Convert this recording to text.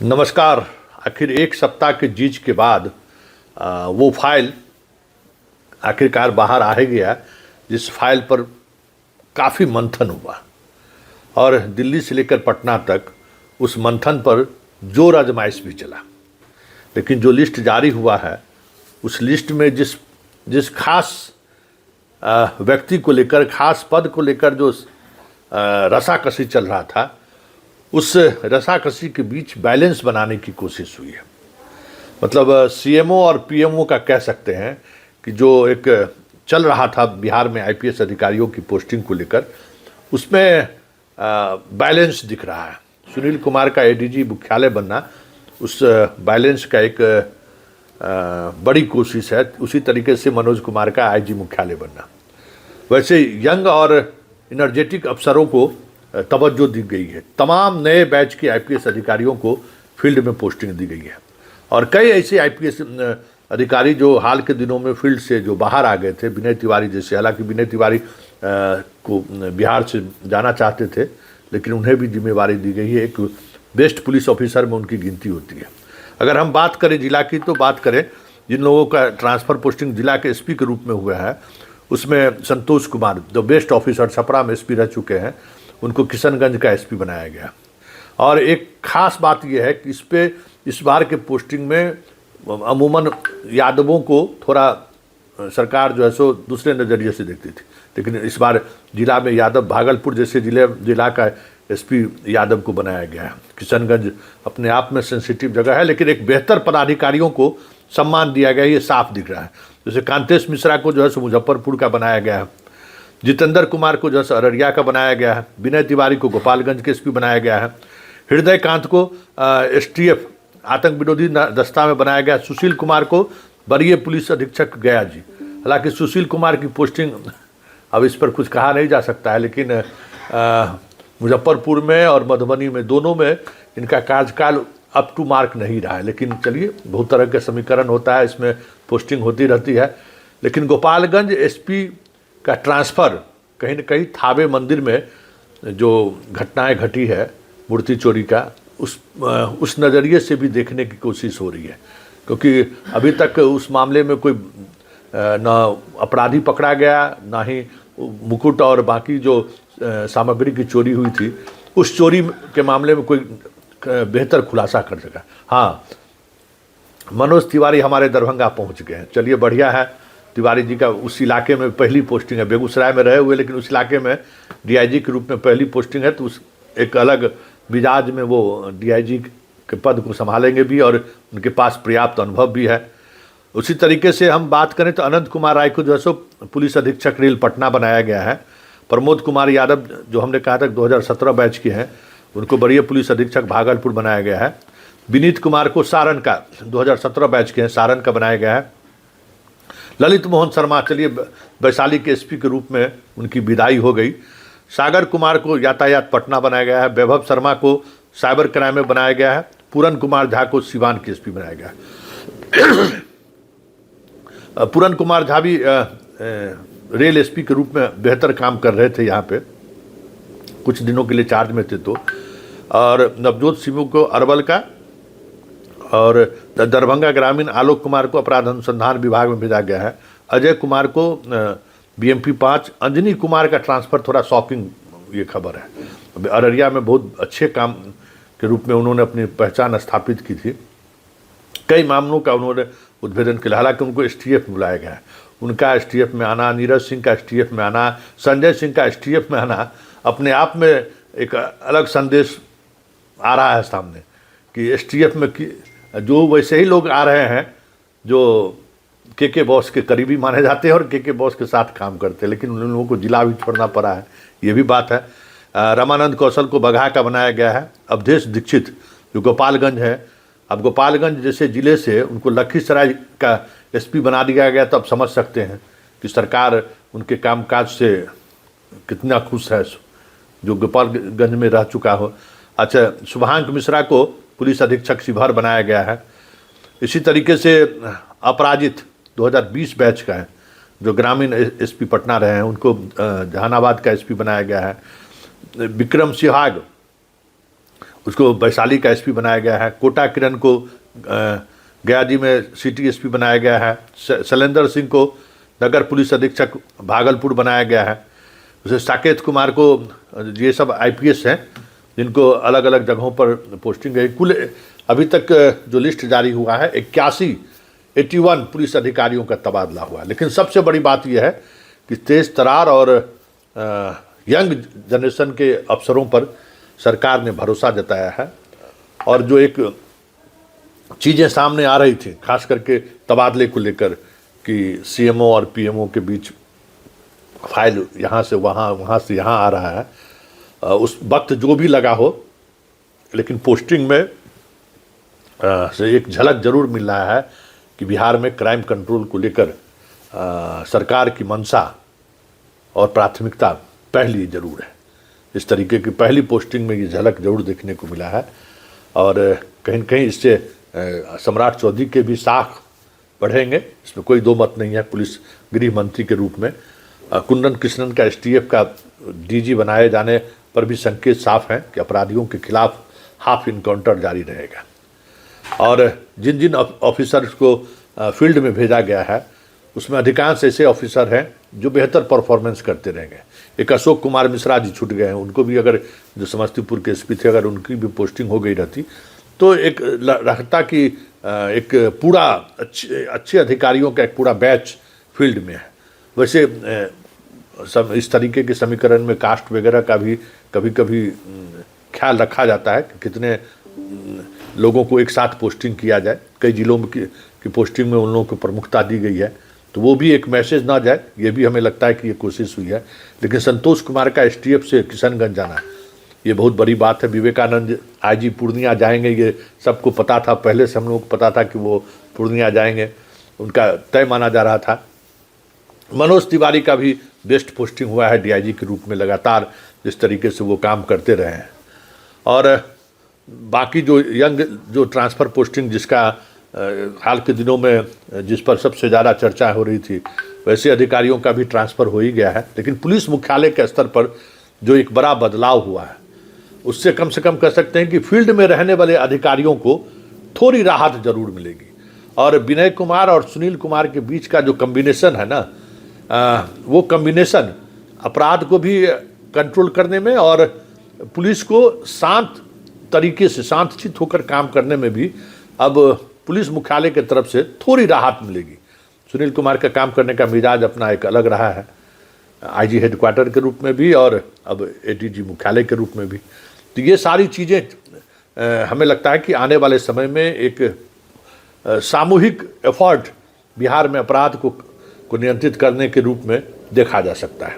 नमस्कार। आखिर एक सप्ताह के जीज के बाद वो फाइल आखिरकार बाहर आ ही गया, जिस फाइल पर काफ़ी मंथन हुआ और दिल्ली से लेकर पटना तक उस मंथन पर जोर आजमाइश भी चला। लेकिन जो लिस्ट जारी हुआ है, उस लिस्ट में जिस खास व्यक्ति को लेकर, खास पद को लेकर जो रसाकसी चल रहा था, उस रसाकसी के बीच बैलेंस बनाने की कोशिश हुई है। मतलब सीएमओ और पीएमओ का कह सकते हैं कि जो एक चल रहा था बिहार में आईपीएस अधिकारियों की पोस्टिंग को लेकर, उसमें बैलेंस दिख रहा है। सुनील कुमार का एडीजी मुख्यालय बनना उस बैलेंस का एक बड़ी कोशिश है। उसी तरीके से मनोज कुमार का आईजी मुख्यालय बनना। वैसे यंग और एनर्जेटिक अफसरों को तवज्जो दी गई है। तमाम नए बैच के आईपीएस अधिकारियों को फील्ड में पोस्टिंग दी गई है और कई ऐसे आईपीएस अधिकारी जो हाल के दिनों में फील्ड से जो बाहर आ गए थे, विनय तिवारी जैसे। हालांकि विनय तिवारी को बिहार से जाना चाहते थे, लेकिन उन्हें भी जिम्मेवारी दी गई है। एक बेस्ट पुलिस ऑफिसर में उनकी गिनती होती है। अगर हम बात करें जिला की, तो बात करें जिन लोगों का ट्रांसफ़र पोस्टिंग जिला के एसपी के रूप में हुआ है, उसमें संतोष कुमार जो बेस्ट ऑफिसर छपरा में एसपी रह चुके हैं, उनको किशनगंज का एसपी बनाया गया। और एक खास बात यह है कि इस बार के पोस्टिंग में अमूमन यादवों को थोड़ा सरकार जो है सो दूसरे नज़रिए से देखती थी, लेकिन इस बार जिला में यादव, भागलपुर जैसे जिला का एसपी यादव को बनाया गया है। किशनगंज अपने आप में सेंसिटिव जगह है, लेकिन एक बेहतर पदाधिकारियों को सम्मान दिया गया, ये साफ दिख रहा है। जैसे कांतेश मिश्रा को जो है सो मुजफ्फरपुर का बनाया गया है, जितेंद्र कुमार को जो है अररिया का बनाया गया है, विनय तिवारी को गोपालगंज के एसपी बनाया गया है, हृदय कांत को एसटीएफ आतंक विरोधी दस्ता में बनाया गया, सुशील कुमार को वरीय पुलिस अधीक्षक गया जी। हालांकि सुशील कुमार की पोस्टिंग अब इस पर कुछ कहा नहीं जा सकता है, लेकिन मुजफ्फरपुर में और मधुबनी में दोनों में इनका कार्यकाल अप टू मार्क नहीं रहा है। लेकिन चलिए, बहुत तरह का समीकरण होता है, इसमें पोस्टिंग होती रहती है। लेकिन गोपालगंज एसपी का ट्रांसफ़र कहीं न कहीं थावे मंदिर में जो घटनाएं घटी है मूर्ति चोरी का, उस नज़रिए से भी देखने की कोशिश हो रही है, क्योंकि अभी तक उस मामले में कोई न अपराधी पकड़ा गया, ना ही मुकुट और बाकी जो सामग्री की चोरी हुई थी, उस चोरी के मामले में कोई बेहतर खुलासा कर सका। हाँ, मनोज तिवारी हमारे दरभंगा पहुंच गए हैं। चलिए, बढ़िया है। तिवारी जी का उस इलाके में पहली पोस्टिंग है, बेगूसराय में रहे हुए, लेकिन उस इलाके में डीआईजी के रूप में पहली पोस्टिंग है, तो उस एक अलग मिजाज में वो डीआईजी के पद को संभालेंगे भी और उनके पास पर्याप्त अनुभव भी है। उसी तरीके से हम बात करें तो अनंत कुमार राय को जो है सो पुलिस अधीक्षक रेल पटना बनाया गया है। प्रमोद कुमार यादव जो हमने कहा था 2017 बैच के हैं, उनको वरीय पुलिस अधीक्षक भागलपुर बनाया गया है। विनीत कुमार को सारण का 2017 बैच के हैं, सारण का बनाया गया है। ललित मोहन शर्मा, चलिए, वैशाली के एसपी के रूप में उनकी विदाई हो गई। सागर कुमार को यातायात पटना बनाया गया है। वैभव शर्मा को साइबर क्राइम में बनाया गया है। पूरन कुमार झा को सिवान के एसपी बनाया गया है। पूरन कुमार झा भी रेल एसपी के रूप में बेहतर काम कर रहे थे यहाँ पे, कुछ दिनों के लिए चार्ज में थे तो। और नवजोत सिंह को अरवल का और दरभंगा ग्रामीण आलोक कुमार को अपराध अनुसंधान विभाग में भेजा गया है। अजय कुमार को बीएमपी 5। अंजनी कुमार का ट्रांसफ़र थोड़ा शॉकिंग ये खबर है। अररिया में बहुत अच्छे काम के रूप में उन्होंने अपनी पहचान स्थापित की थी। कई मामलों का उन्होंने उद्भेदन किया। हालांकि उनको एसटीएफ बुलाया गया है। उनका एसटीएफ में आना, नीरज सिंह का एसटीएफ में आना, संजय सिंह का एसटीएफ में आना, अपने आप में एक अलग संदेश आ रहा है सामने कि एसटीएफ में जो वैसे ही लोग आ रहे हैं जो के बॉस के करीबी माने जाते हैं और के बॉस के साथ काम करते हैं, लेकिन उन लोगों को जिला भी छोड़ना पड़ा है, ये भी बात है। रामानंद कौशल को बगहा का बनाया गया है। अवधेश दीक्षित जो गोपालगंज है, अब गोपालगंज जैसे ज़िले से उनको लखीसराय का एसपी बना दिया गया, तो अब समझ सकते हैं कि सरकार उनके कामकाज से कितना खुश है, जो गोपालगंज में रह चुका हो। अच्छा, शुभांक मिश्रा को पुलिस अधीक्षक शिवहर बनाया गया है। इसी तरीके से अपराजित 2020 बैच का है, जो ग्रामीण एसपी पटना रहे हैं, उनको जहानाबाद का एसपी बनाया गया है। विक्रम सिहाग उसको वैशाली का एसपी बनाया गया है। कोटा किरण को गयाजी में सिटी एसपी बनाया गया है। शैलेंद्र सिंह को नगर पुलिस अधीक्षक भागलपुर बनाया गया है। उसे साकेत कुमार को, ये सब आईपीएस हैं जिनको अलग अलग जगहों पर पोस्टिंग है। कुल अभी तक जो लिस्ट जारी हुआ है 81 पुलिस अधिकारियों का तबादला हुआ है। लेकिन सबसे बड़ी बात यह है कि तेज तरार और यंग जनरेशन के अफसरों पर सरकार ने भरोसा जताया है। और जो एक चीज़ें सामने आ रही थी, खास करके तबादले को लेकर कि सीएमओ और पीएमओ के बीच फाइल यहाँ से वहाँ, वहाँ से यहाँ आ रहा है, उस वक्त जो भी लगा हो, लेकिन पोस्टिंग में से एक झलक जरूर मिल रहा है कि बिहार में क्राइम कंट्रोल को लेकर सरकार की मंशा और प्राथमिकता पहली जरूर है। इस तरीके की पहली पोस्टिंग में ये झलक जरूर देखने को मिला है। और कहीं न कहीं इससे सम्राट चौधरी के भी साख बढ़ेंगे, इसमें कोई दो मत नहीं है। पुलिस गृह मंत्री के रूप में कुंदन कृष्णन का एसटीएफ का डीजी बनाए जाने पर भी संकेत साफ हैं कि अपराधियों के खिलाफ हाफ इनकाउंटर जारी रहेगा। और जिन जिन ऑफिसर्स को फील्ड में भेजा गया है उसमें अधिकांश ऐसे ऑफिसर हैं जो बेहतर परफॉर्मेंस करते रहेंगे। एक अशोक कुमार मिश्रा जी छूट गए हैं, उनको भी अगर, जो समस्तीपुर के एसपी थे, अगर उनकी भी पोस्टिंग हो गई रहती तो एक रहता कि एक पूरा अच्छे अधिकारियों का एक पूरा बैच फील्ड में है। वैसे सब इस तरीके के समीकरण में कास्ट वगैरह का भी कभी कभी ख्याल रखा जाता है कि कितने लोगों को एक साथ पोस्टिंग किया जाए। कई जिलों में की पोस्टिंग में उन लोगों को प्रमुखता दी गई है, तो वो भी एक मैसेज ना जाए, ये भी हमें लगता है कि ये कोशिश हुई है। लेकिन संतोष कुमार का एसटीएफ से किशनगंज जाना, ये बहुत बड़ी बात है। विवेकानंद आईजी पूर्णिया जाएंगे, ये सबको पता था, पहले से हम लोगों को पता था कि वो पूर्णिया जाएंगे, उनका तय माना जा रहा था। मनोज तिवारी का भी बेस्ट पोस्टिंग हुआ है डीआईजी के रूप में, लगातार जिस तरीके से वो काम करते रहे हैं। और बाकी जो यंग जो ट्रांसफ़र पोस्टिंग जिसका हाल के दिनों में जिस पर सबसे ज़्यादा चर्चा हो रही थी, वैसे अधिकारियों का भी ट्रांसफ़र हो ही गया है। लेकिन पुलिस मुख्यालय के स्तर पर जो एक बड़ा बदलाव हुआ है, उससे कम से कम कह सकते हैं कि फील्ड में रहने वाले अधिकारियों को थोड़ी राहत जरूर मिलेगी। और विनय कुमार और सुनील कुमार के बीच का जो कम्बिनेशन है ना, वो कम्बिनेशन अपराध को भी कंट्रोल करने में और पुलिस को शांत तरीके से शांतचित्त होकर काम करने में भी अब पुलिस मुख्यालय की तरफ से थोड़ी राहत मिलेगी। सुनील कुमार का काम करने का मिजाज अपना एक अलग रहा है, आईजी हेडक्वार्टर के रूप में भी और अब एडीजी मुख्यालय के रूप में भी। तो ये सारी चीज़ें हमें लगता है कि आने वाले समय में एक सामूहिक एफर्ट बिहार में अपराध को नियंत्रित करने के रूप में देखा जा सकता है।